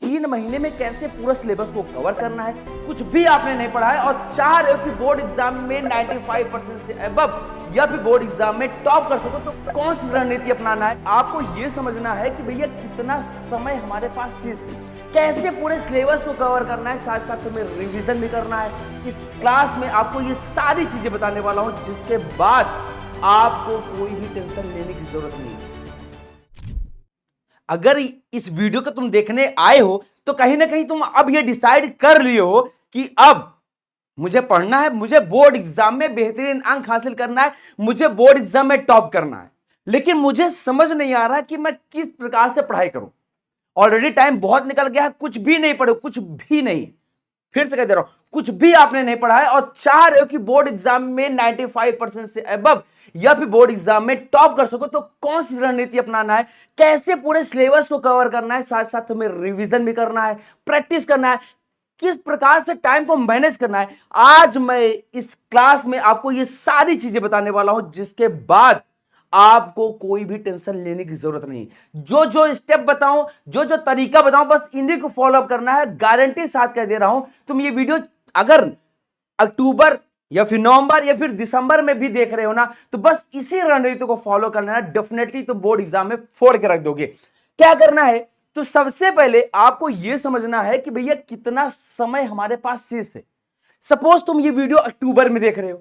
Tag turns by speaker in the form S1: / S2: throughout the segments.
S1: 3 महीने में कैसे पूरा सिलेबस को कवर करना है, कुछ भी आपने नहीं पढ़ा है और चाह रहे हो कि बोर्ड एग्जाम में 95% से अबव या फिर बोर्ड एग्जाम में टॉप कर सको, तो कौन सी रणनीति अपनाना है। आपको यह समझना है कि भैया कितना समय हमारे पास शेष है, कैसे पूरे सिलेबस को कवर करना है, साथ साथ हमें रिवीजन भी करना है। इस क्लास में आपको ये सारी चीजें बताने वाला हूं, जिसके बाद आपको कोई भी टेंशन लेने की जरूरत नहीं है। अगर इस वीडियो को तुम देखने आए हो तो कहीं ना कहीं तुम अब ये डिसाइड कर लिए हो कि अब मुझे पढ़ना है, मुझे बोर्ड एग्जाम में बेहतरीन अंक हासिल करना है, मुझे बोर्ड एग्जाम में टॉप करना है, लेकिन मुझे समझ नहीं आ रहा कि मैं किस प्रकार से पढ़ाई करूं। ऑलरेडी टाइम बहुत निकल गया है, कुछ भी नहीं पढ़ो, कुछ भी नहीं। फिर से कह दे रहा हूं, कुछ भी आपने नहीं पढ़ा है और चाह रहे हो कि बोर्ड एग्जाम में 95% से अबव या फिर बोर्ड एग्जाम में टॉप कर सको, तो कौन सी रणनीति अपनाना है, कैसे पूरे सिलेबस को कवर करना है, साथ साथ हमें रिवीजन भी करना है, प्रैक्टिस करना है, किस प्रकार से टाइम को मैनेज करना है। आज मैं इस क्लास में आपको ये सारी चीजें बताने वाला हूं, जिसके बाद आपको कोई भी टेंशन लेने की जरूरत नहीं। जो जो स्टेप बताऊं, जो जो तरीका बताऊं, बस इन्हीं को फॉलो अप करना है। गारंटी साथ कह दे रहा हूं, तुम ये वीडियो अगर अक्टूबर या फिर नवंबर या फिर दिसंबर में भी देख रहे हो ना, तो बस इसी रणनीति को फॉलो करना है, डेफिनेटली तुम बोर्ड एग्जाम में फोड़ के रख दोगे। क्या करना है, तो सबसे पहले आपको यह समझना है कि भैया कितना समय हमारे पास शेष है। सपोज तुम ये वीडियो अक्टूबर में देख रहे हो,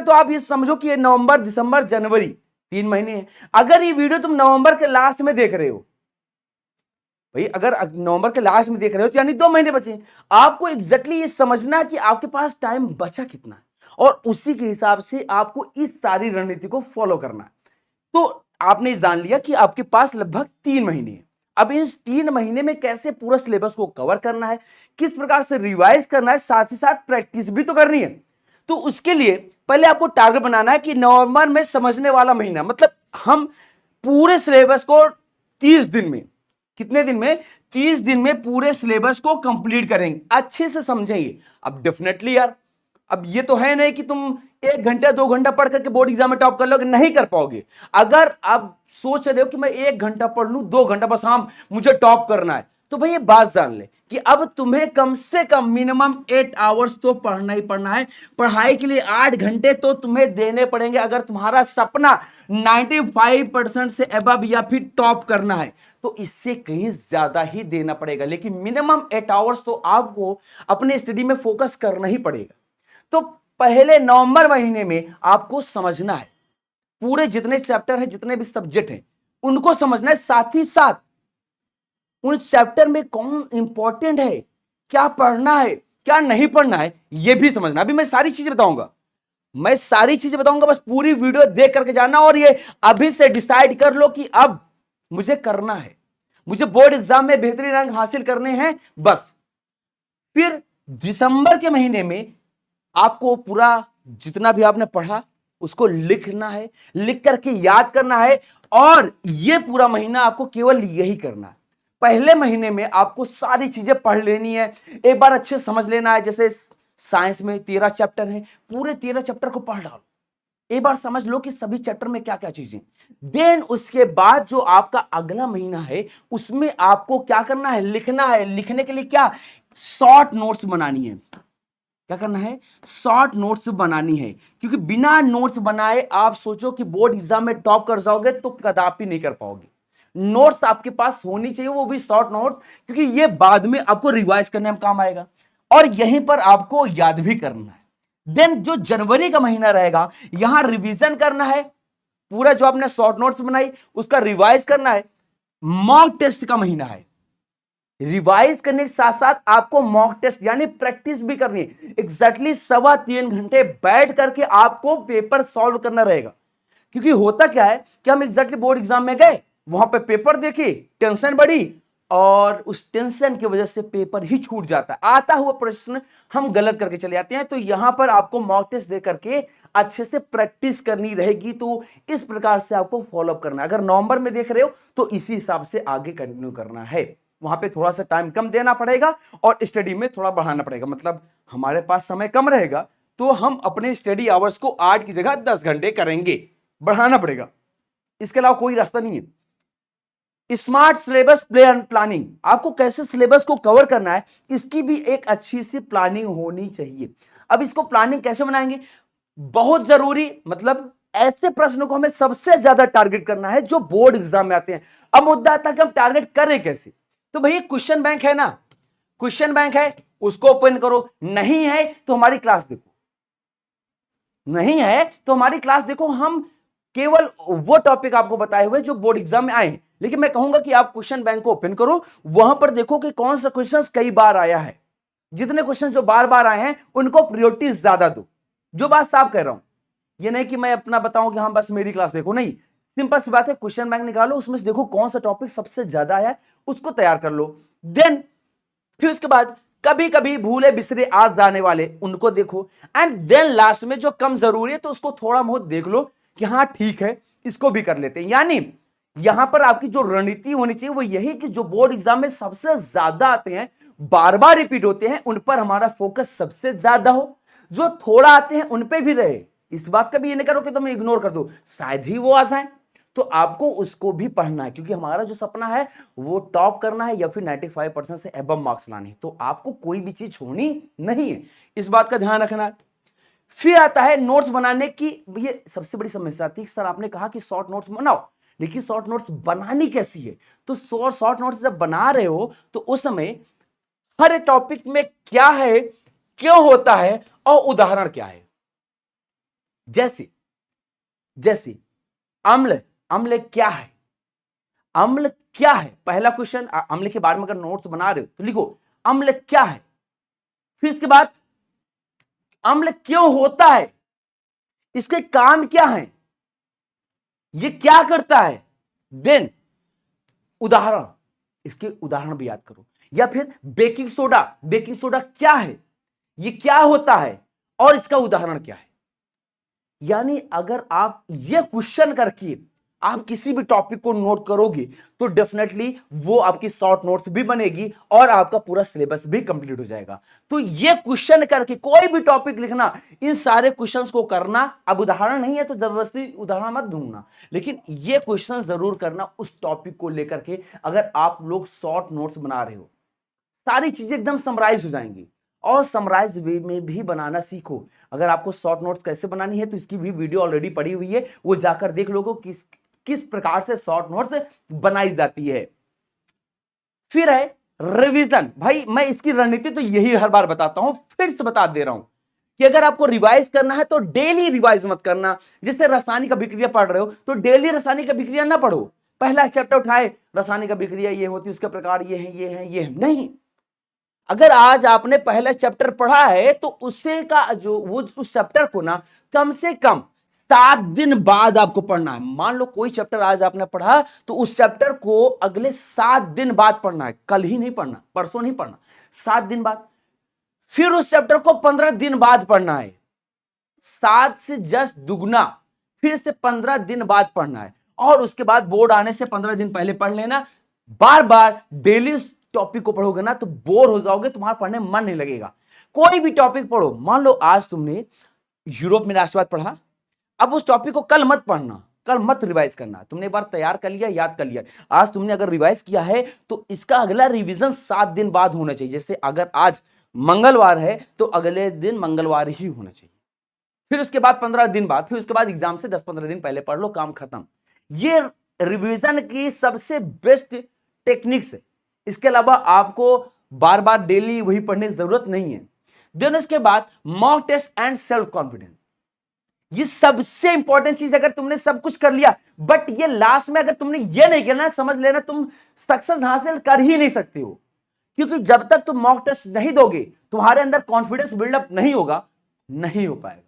S1: तो आप ये समझो कि ये नवंबर, दिसंबर, जनवरी 3 महीने हैं। अगर ये वीडियो तुम नवंबर के लास्ट में देख रहे हो, भाई अगर नवंबर के लास्ट में देख रहे हो तो यानी 2 महीने बचे। आपको एग्जैक्टली ये समझना है कि आपके पास टाइम बचा कितना है और उसी के हिसाब से आपको इस सारी रणनीति को फॉलो करना है। तो आपने जान लिया कि आपके पास लगभग 3 महीने हैं। अब इस 3 महीने में कैसे पूरा सिलेबस को कवर करना है, किस प्रकार से रिवाइज करना है, साथ ही साथ प्रैक्टिस भी तो करनी है। तो उसके लिए पहले आपको टारगेट बनाना है कि नवंबर में समझने वाला महीना, मतलब हम पूरे सिलेबस को 30 दिन में, कितने दिन में, 30 दिन में पूरे सिलेबस को कंप्लीट करेंगे, अच्छे से समझेंगे। अब डेफिनेटली यार, अब ये तो है नहीं कि तुम 1 घंटा 2 घंटा पढ़ करके बोर्ड एग्जाम में टॉप कर लोगे, नहीं कर पाओगे। अगर आप सोच रहे हो कि मैं 1 घंटा पढ़ लूं, 2 घंटा बस, हाँ मुझे टॉप करना है, तो भाई ये बात जान ले कि अब तुम्हें कम से कम मिनिमम 8 आवर्स तो पढ़ना ही पढ़ना है। पढ़ाई के लिए 8 घंटे तो तुम्हें देने पड़ेंगे अगर तुम्हारा सपना 95% से अबव या फिर टॉप करना है, तो इससे कहीं ज्यादा ही देना पड़ेगा, लेकिन मिनिमम 8 आवर्स तो आपको अपने स्टडी में फोकस करना ही पड़ेगा। तो पहले नवंबर महीने में आपको समझना है पूरे जितने चैप्टर है, जितने भी सब्जेक्ट हैं, उनको समझना है। साथ ही साथ उन चैप्टर में कौन इंपॉर्टेंट है, क्या पढ़ना है, क्या नहीं पढ़ना है, यह भी समझना। अभी मैं सारी चीजें बताऊंगा, बस पूरी वीडियो देख करके जाना और ये अभी से डिसाइड कर लो कि अब मुझे करना है, मुझे बोर्ड एग्जाम में बेहतरीन अंक हासिल करने हैं बस। फिर दिसंबर के महीने में आपको पूरा जितना भी आपने पढ़ा उसको लिखना है, लिख करके याद करना है, और यह पूरा महीना आपको केवल यही करना है। पहले महीने में आपको सारी चीजें पढ़ लेनी है, एक बार अच्छे समझ लेना है। जैसे साइंस में 13 चैप्टर हैं, पूरे 13 चैप्टर को पढ़ डालो, एक बार समझ लो कि सभी चैप्टर में क्या क्या चीजें। देन उसके बाद जो आपका अगला महीना है, उसमें आपको क्या करना है, लिखना है। लिखने के लिए क्या, शॉर्ट नोट्स बनानी है। क्या करना है, शॉर्ट नोट्स बनानी है, क्योंकि बिना नोट्स बनाए आप सोचो कि बोर्ड एग्जाम में टॉप कर जाओगे तो कदापि नहीं कर पाओगे। नोट्स आपके पास होनी चाहिए, वो भी शॉर्ट नोट्स, क्योंकि ये बाद में आपको रिवाइज करने में काम आएगा और यहीं पर आपको याद भी करना है। देन जो जनवरी का महीना रहेगा, यहां रिवीजन करना है, पूरा जो आपने शॉर्ट नोट्स बनाई उसका रिवाइज करना है। मॉक टेस्ट का महीना है, रिवाइज करने के साथ साथ आपको मॉक टेस्ट यानी प्रैक्टिस भी करनी है। एग्जैक्टली 3.25 घंटे बैठ करके आपको पेपर सॉल्व करना रहेगा। क्योंकि होता क्या है कि हम एग्जैक्टली बोर्ड एग्जाम में गए, वहां पे पेपर देखे, टेंशन बढ़ी और उस टेंशन की वजह से पेपर ही छूट जाता है, आता हुआ प्रश्न हम गलत करके चले जाते हैं। तो यहां पर आपको मॉक टेस्ट दे करके अच्छे से प्रैक्टिस करनी रहेगी। तो इस प्रकार से आपको फॉलोअप करना है। अगर नवंबर में देख रहे हो तो इसी हिसाब से आगे कंटिन्यू करना है। वहां पे थोड़ा सा टाइम कम देना पड़ेगा और स्टडी में थोड़ा बढ़ाना पड़ेगा, मतलब हमारे पास समय कम रहेगा तो हम अपने स्टडी आवर्स को 8 की जगह 10 घंटे करेंगे, बढ़ाना पड़ेगा, इसके अलावा कोई रास्ता नहीं है। स्मार्ट सिलेबस प्लानिंग, आपको कैसे सिलेबस को कवर करना है इसकी भी एक अच्छी सी प्लानिंग होनी चाहिए। अब इसको प्लानिंग कैसे बनाएंगे, बहुत जरूरी, मतलब ऐसे प्रश्नों को हमें सबसे ज्यादा टारगेट करना है जो बोर्ड एग्जाम में आते हैं। अब मुद्दा आता है कि हम टारगेट करें कैसे, तो भैया क्वेश्चन बैंक है ना, क्वेश्चन बैंक है उसको ओपन करो, नहीं है तो हमारी क्लास देखो, नहीं है तो हमारी क्लास देखो। हम केवल वो टॉपिक आपको बताए हुए जो बोर्ड एग्जाम में आए हैं, लेकिन मैं कहूंगा कि आप क्वेश्चन बैंक को ओपन करो, वहां पर देखो कि कौन सा क्वेश्चन कई बार आया है, जितने क्वेश्चन जो बार बार आए हैं उनको प्रायोरिटी ज्यादा दो। जो बात साफ कह रहा हूं, ये नहीं कि मैं अपना बताऊं कि हाँ बस मेरी क्लास देखो, नहीं, सिंपल सी बात है, क्वेश्चन बैंक निकालो, उसमें से देखो कौन सा टॉपिक सबसे ज्यादा आया है, उसको तैयार कर लो। देन फिर उसके बाद कभी कभी भूले बिसरे आज जाने वाले उनको देखो, एंड देन लास्ट में जो कम जरूरी है तो उसको थोड़ा बहुत देख लो कि हाँ ठीक है इसको भी कर लेते हैं। यानी यहां पर आपकी जो रणनीति होनी चाहिए वो यही कि जो बोर्ड एग्जाम में सबसे ज्यादा आते हैं, बार बार रिपीट होते हैं, उन पर हमारा फोकस सबसे ज्यादा हो, जो थोड़ा आते हैं उन पे भी रहे। इस बात का भी ये नहीं करो कि तुम इग्नोर कर दो, शायद ही वो आ जाए, तो आपको उसको भी पढ़ना है, क्योंकि हमारा जो सपना है वो टॉप करना है या फिर 95% से एबव मार्क्स लाने, तो आपको कोई भी चीज छोड़नी नहीं है, इस बात का ध्यान रखना है। फिर आता है नोट्स बनाने की, ये सबसे बड़ी समस्या थी, सर आपने कहा कि शॉर्ट नोट्स बनाओ, लेकिन शॉर्ट नोट्स बनानी कैसी है, तो शॉर्ट नोट्स जब बना रहे हो तो उस समय हर टॉपिक में क्या है, क्यों होता है और उदाहरण क्या है। जैसे जैसे अम्ल, अम्ल क्या है, अम्ल क्या है, पहला क्वेश्चन, अम्ल के बारे में अगर नोट्स बना रहे हो तो लिखो अम्ल क्या है। फिर इसके बाद अम्ल क्यों होता है, इसके काम क्या है, ये क्या करता है। देन उदाहरण, इसके उदाहरण भी याद करो। या फिर बेकिंग सोडा, बेकिंग सोडा क्या है, ये क्या होता है और इसका उदाहरण क्या है। यानी अगर आप ये क्वेश्चन करके आप किसी भी टॉपिक को नोट करोगे तो डेफिनेटली वो आपकी शॉर्ट नोट्स भी बनेगी और आपका पूरा सिलेबस भी कंप्लीट हो जाएगा। तो ये क्वेश्चन करके कोई भी टॉपिक लिखना, इन सारे क्वेश्चंस को करना। अब उदाहरण नहीं है तो जबरदस्ती उदाहरण मत दूंगा, लेकिन ये क्वेश्चन जरूर करना उस टॉपिक को लेकर के। अगर आप लोग शॉर्ट नोट्स बना रहे हो, सारी चीजें एकदम समराइज हो जाएंगी, और समराइज वे में भी बनाना सीखो। अगर आपको शॉर्ट नोट्स कैसे बनानी है तो इसकी भी वीडियो ऑलरेडी पड़ी हुई है, वो जाकर देख लोगो किस किस प्रकार से शॉर्ट नोट्स बनाई जाती है। फिर है रिवीजन, भाई मैं इसकी रणनीति तो यही हर बार बताता हूं, फिर से बता दे रहा हूं कि अगर आपको रिवाइज करना है तो डेली रिवाइज मत करना। जैसे रासायनिक अभिक्रिया पढ़ रहे हो तो डेली रासायनिक अभिक्रिया ना पढ़ो, पहला चैप्टर उठाए रासायनिक अभिक्रिया ये होती है, उसके प्रकार ये है ये है ये है, नहीं। अगर आज आपने पहला चैप्टर पढ़ा है तो उससे का जो वो उस चैप्टर को ना कम से कम 7 दिन बाद आपको पढ़ना है। मान लो कोई चैप्टर आज आपने पढ़ा तो उस चैप्टर को अगले 7 दिन बाद पढ़ना है, कल ही नहीं पढ़ना, परसों नहीं पढ़ना, 7 दिन बाद। फिर उस चैप्टर को 15 दिन बाद पढ़ना है, 7 से जस्ट दुगना, फिर से 15 दिन बाद पढ़ना है, और उसके बाद बोर्ड आने से 15 दिन पहले पढ़ लेना। बार बार डेली टॉपिक को पढ़ोगे ना तो बोर हो जाओगे, तुम्हारा पढ़ने में मन नहीं लगेगा। कोई भी टॉपिक पढ़ो, मान लो आज तुमने यूरोप में राष्ट्रवाद पढ़ा, अब उस टॉपिक को कल मत पढ़ना, कल मत रिवाइज करना, तुमने एक बार तैयार कर लिया, याद कर लिया, आज तुमने अगर रिवाइज किया है तो इसका अगला रिवीजन 7 दिन बाद होना चाहिए। जैसे अगर आज मंगलवार है तो अगले दिन मंगलवार ही होना चाहिए। फिर उसके बाद 15 दिन बाद, फिर उसके बाद एग्जाम से 10-15 दिन पहले पढ़ लो, काम खत्म। ये रिवीजन की सबसे बेस्ट टेक्निक्स है। इसके अलावा आपको बार बार डेली वही पढ़ने की जरूरत नहीं है। देन उसके बाद mock test and self confidence, ये सबसे इंपॉर्टेंट चीज। अगर तुमने सब कुछ कर लिया बट ये लास्ट में अगर तुमने ये नहीं किया, समझ लेना तुम सक्सेस हासिल कर ही नहीं सकते हो, क्योंकि जब तक तुम मॉक टेस्ट नहीं दोगे तुम्हारे अंदर कॉन्फिडेंस बिल्डअप नहीं होगा, नहीं हो पाएगा।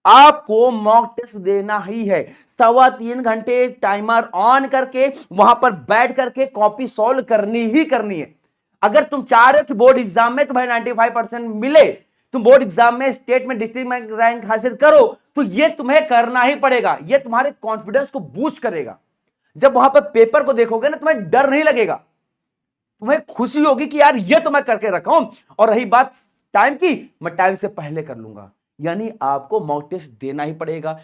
S1: आपको मॉक टेस्ट देना ही है, 3.25 घंटे टाइमर ऑन करके वहां पर बैठ करके कॉपी सॉल्व करनी ही करनी है। अगर तुम चाह रहे हो कि बोर्ड एग्जाम में तुम्हें 95% मिले, तुम बोर्ड एग्जाम में स्टेट में डिस्ट्रिक्ट में रैंक हासिल करो, तो ये तुम्हें करना ही पड़ेगा। ये तुम्हारे कॉन्फिडेंस को बूस्ट करेगा। जब वहां पर पेपर को देखोगे ना तुम्हें डर नहीं लगेगा, तुम्हें खुशी होगी कि यार ये तो मैं करके रखा हूं, और रही बात टाइम की, मैं टाइम से पहले कर लूंगा। यानी आपको मॉक टेस्ट देना ही पड़ेगा।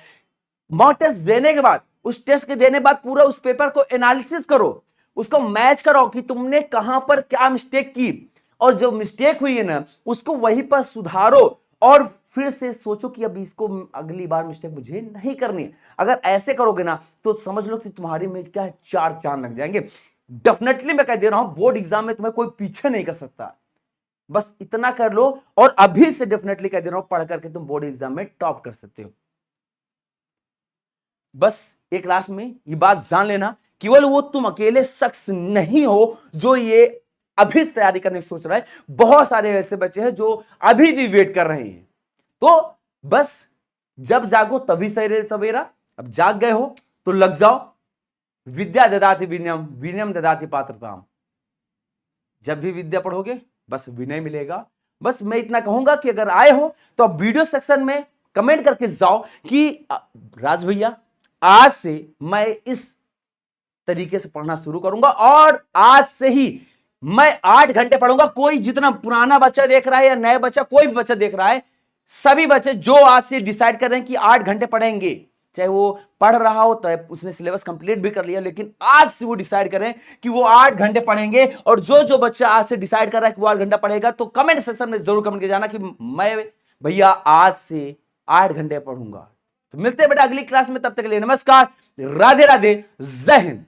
S1: मॉक टेस्ट देने के बाद, उस टेस्ट के देने बाद पूरा उस पेपर को एनालिसिस करो, उसको मैच करो कि तुमने कहां पर क्या मिस्टेक की, और जो मिस्टेक हुई है ना उसको वहीं पर सुधारो और फिर से सोचो कि अब इसको अगली बार मिस्टेक मुझे नहीं करनी है। अगर ऐसे करोगे ना तो समझ लो कि तुम्हारे में क्या है, 4 चांद लग जाएंगे। डेफिनेटली मैं कह दे रहा हूं बोर्ड एग्जाम में तुम्हें कोई पीछे नहीं कर सकता। बस इतना कर लो और अभी से डेफिनेटली कह दे रहा हूं पढ़ करके तुम बोर्ड एग्जाम में टॉप कर सकते हो। बस एक लास्ट में ये बात जान लेना, केवल वो तुम अकेले शख्स नहीं हो जो ये अभी से तैयारी करने की सोच रहा है, बहुत सारे ऐसे बच्चे हैं जो अभी भी वेट कर रहे हैं। तो बस जब जागो तभी सवेरा, अब जाग गए हो तो लग जाओ। विद्या ददाति विनयम, विनयम ददाति पात्रताम। जब भी विद्या पढ़ोगे बस विनय मिलेगा। बस मैं इतना कहूंगा कि अगर आए हो तो आप वीडियो सेक्शन में कमेंट करके जाओ कि राज भैया आज से मैं इस तरीके से पढ़ना शुरू करूंगा और आज से ही मैं 8 घंटे पढ़ूंगा। कोई जितना पुराना बच्चा देख रहा है या नया बच्चा, कोई भी बच्चा देख रहा है, सभी बच्चे जो आज से डिसाइड कर रहे हैं कि 8 घंटे पढ़ेंगे, चाहे वो पढ़ रहा हो तो उसने सिलेबस कंप्लीट भी कर लिया, लेकिन आज से वो डिसाइड करें कि वो 8 घंटे पढ़ेंगे। और जो जो बच्चा आज से डिसाइड कर रहा है कि वो 8 घंटा पढ़ेगा तो कमेंट सेक्शन में जरूर कमेंट कर जाना कि मैं भैया आज से 8 घंटे पढ़ूंगा। तो मिलते हैं बेटा अगली क्लास में, तब तक के लिए नमस्कार, राधे राधे, जय हिंद।